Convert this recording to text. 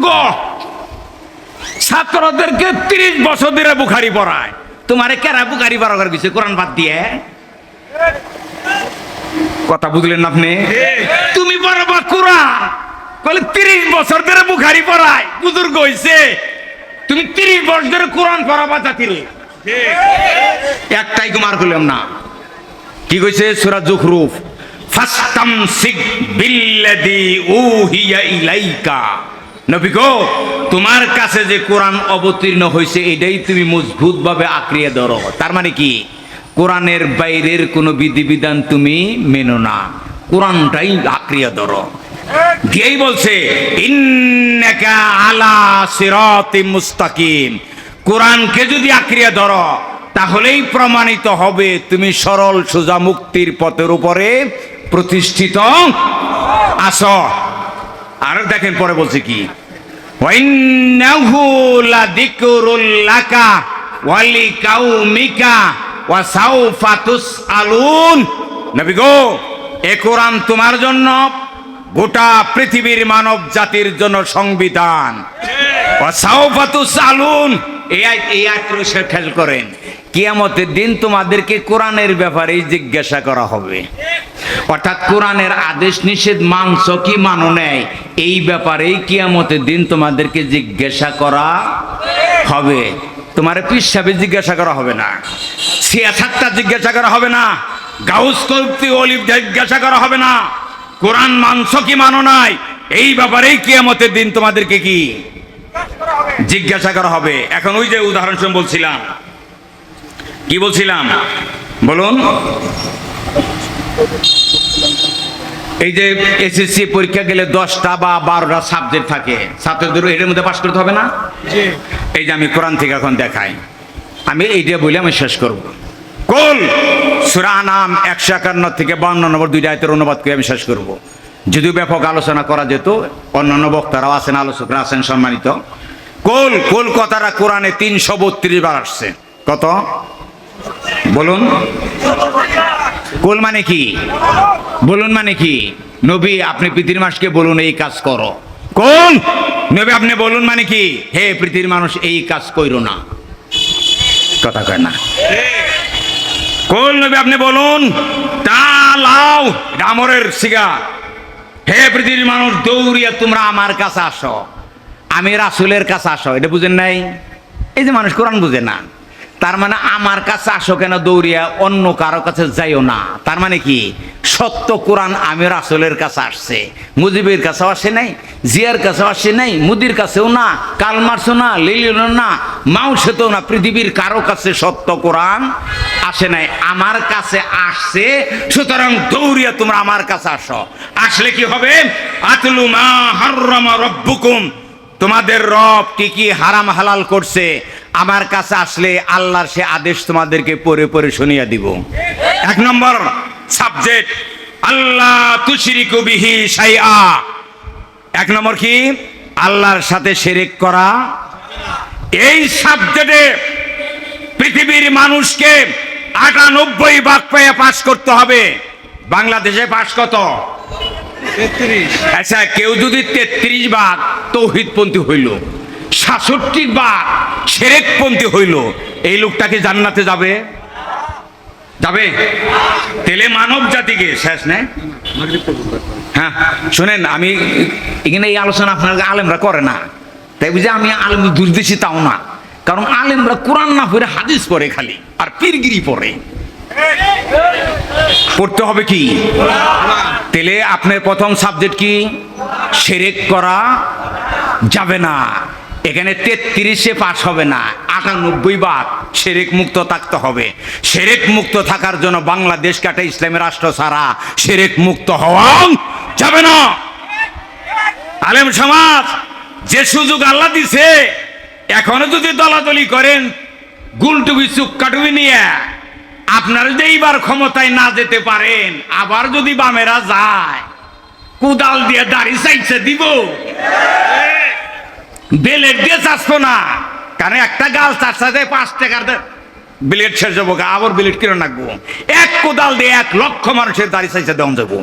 বুজুর্গ ছাত্রদেরকে 30 বছর ধরে বুখারি পড়ায়। তোমারে কেরা বুখারি পড়াবার গেছে কোরআন বাদ দিয়ে? কথা বুঝলেন না আপনি? তুমি পড়াবা কোরআন, বলে 30 বছর ধরে বুখারি পড়ায়, বুজুর্গ হইছে। তুমি 30 বছর ধরে কোরআন পড়াবা জাতিরে। একটাই কুমার করলাম না, কি কইছে সূরা যুখরুফ, ফাস্তামসিক বিল্লাযী উহিয়া ইলাইকা। নবী গো, তোমার কাছে যে কোরআন অবতীর্ণ হয়েছে এটাই তুমি মজবুত ভাবে আঁকড়িয়ে ধরো। তার মানে কি, কোরআনের বাইরের কোনো বিধিবিধান তুমি মেনো না, কোরআনটাই আঁকড়িয়ে ধরো। দিয়েই বলছে ইন্নাকা আলা সিরাতিম মুস্তাকিম, কোরআনকে যদি আঁকড়িয়ে ধরো তাহলেই প্রমাণিত হবে তুমি সরল সোজা মুক্তির পথের উপরে প্রতিষ্ঠিত আছো। আর দেখেন পরে বলছে কি, ওয়াইন্নাহু লাযিকরুল লাকা ওয়া লিকাউমিকা ওয়া সাউফা তুসআলুন। নবী গো, এ কোরআন তোমার জন্য, গোটা পৃথিবীর মানব জাতির জন্য সংবিধান। ওয়া সাউফা তুসআলুন, এই আয়াতগুলো খেয়াল করেন, কিয়ামতের দিন তোমাদেরকে কোরআনের ব্যাপারে জিজ্ঞাসা করা হবে। অর্থাৎ কোরআনের আদেশ নিষেধ মানছো কি মানো নাই, এই ব্যাপারেই কিয়ামতের দিন তোমাদেরকে জিজ্ঞাসা করা হবে। তোমার পীর সাহেব জিজ্ঞাসা করা হবে না, সিয়াসাতটা জিজ্ঞাসা করা হবে না, গাউস কলতি অলিভ জিজ্ঞাসা করা হবে না। কোরআন মানছো কি মানো নাই, এই ব্যাপারেই কিয়ামতের দিন তোমাদেরকে কি জিজ্ঞাসা করা হবে। এখন ওই যে উদাহরণ বলছিলাম, কি বলছিলাম বলুন, এই যে এসএসসি পরীক্ষা গেলে 10টা বা 12টা সাবজেক্ট থাকে, ছাত্রদের এর মধ্যে পাস করতে হবে না? এই যে আমি কোরআন থেকে এখন দেখাই, আমি এইটা বলে আমি শেষ করব। কুল সূরা আনাম 151 থেকে 52 নম্বর 2 আয়াতের অনুবাদ করে আমি শেষ করব। যদিও ব্যাপক আলোচনা করা যেত, অন্যান্য বক্তারাও আছেন, আলোচকরা আছেন সম্মানিত। কুল কুল কথাটা কোরআনে 332 বার আসছে। কত বলুন? কুল মানে কি বলুন? মানে কি? নবী আপনি পৃথিবীর মানুষকে বলুন এই কাজ করো। কোন নবী আপনি বলুন মানে কি, হে পৃথিবীর মানুষ এই কাজ কইরো না। কথা কয় না? কোন নবী আপনি বলুন তালাও ডামরের সিগা, হে পৃথিবীর মানুষ দৌড়িয়া তোমরা আমার কাছে আসো, আমি রাসূলের কাছে আসো। এটা বুঝেন নাই? এই যে মানুষ কোরআন বুঝে না, তার মানে আমার কাছে আসো কেন, দৌড়িয়া অন্য কারো কাছে যাইও না। তার মানে কি, সত্য কোরআন আমি রাসূলের কাছে আসছে, মুজিবের কাছেও আসে নাই, জিয়ার কাছেও আসে নাই, মুদির কাছেও না, কালমার্সও না, লিলিও না, মাউসেতেও না, পৃথিবীর কারো কাছে সত্য কোরআন আসে নাই, আমার কাছে আসছে। সুতরাং দৌড়িয়া তোমরা আমার কাছে আসো। আসলে কি হবে, আতলু মা হাররামা রাব্বুকুম, তোমাদের রব কি কি হারাম হালাল করছে, আমার কাছে আসলে আল্লাহর সে আদেশ তোমাদেরকে পড়ে পড়ে শুনিয়ে দিব। 1 নম্বর সাবজেক্ট, আল্লাহ তুশরিকু বিহি শাইআ। 1 নম্বর কি, আল্লাহর সাথে শিরক করা। এই সাবজেক্টে পৃথিবীর মানুষকে 98 ভাগ পেয়ে পাস করতে হবে। বাংলাদেশে পাস কত? 33। আচ্ছা, কেউ যদি 33 ভাগ তৌহিদপন্থী হইল, 66 ভাগ শিরকপন্থী হইল, এই লোকটাকে জান্নাতে যাবে? যাবে? তেলে মানব জাতিকে শেষ নেই। হ্যাঁ শুনেন, আমি এখানে এই আলোচনা আপনার আলেমরা করে না, তাই বুঝে আমি আলেম দুর্দেশী তাও না, কারণ আলেমরা কোরআন না পড়ে হাদিস পড়ে খালি, আর পীরগিরি পড়ে। পড়তে হবে কি? তেলে আপনার প্রথম সাবজেক্ট কি? শিরক করা যাবে না। এখানে 33-এ পাস হবে না, 98 ভাগ শিরক মুক্ত থাকতে হবে। শিরক মুক্ত থাকার জন্য বাংলাদেশকে একটা ইসলামী রাষ্ট্র ছাড়া শিরক মুক্ত হওয়া যাবে না। আলেম সমাজ যে সুযোগ আল্লাহ দিছে, এখনো যদি দলাদলি করেন গুলটুবি চুক্কাটুবি নিয়ে, আপনারা যে এইবার ক্ষমতায় না যেতে পারেন, আবার যদি বামেরা যায় কোদাল দিয়ে দাড়ি চাইছে দিব, বেলেট দিয়ে চাচ্ছ না, কারণ একটা গাল চাচ্ছে 5 টাকার বিলেট শেষ যাবো, আবার বিলেট কিনে রাখবো। 1 কোদাল দিয়ে 1 লক্ষ মানুষের দাড়ি চাইছে দেওয়া যাবো।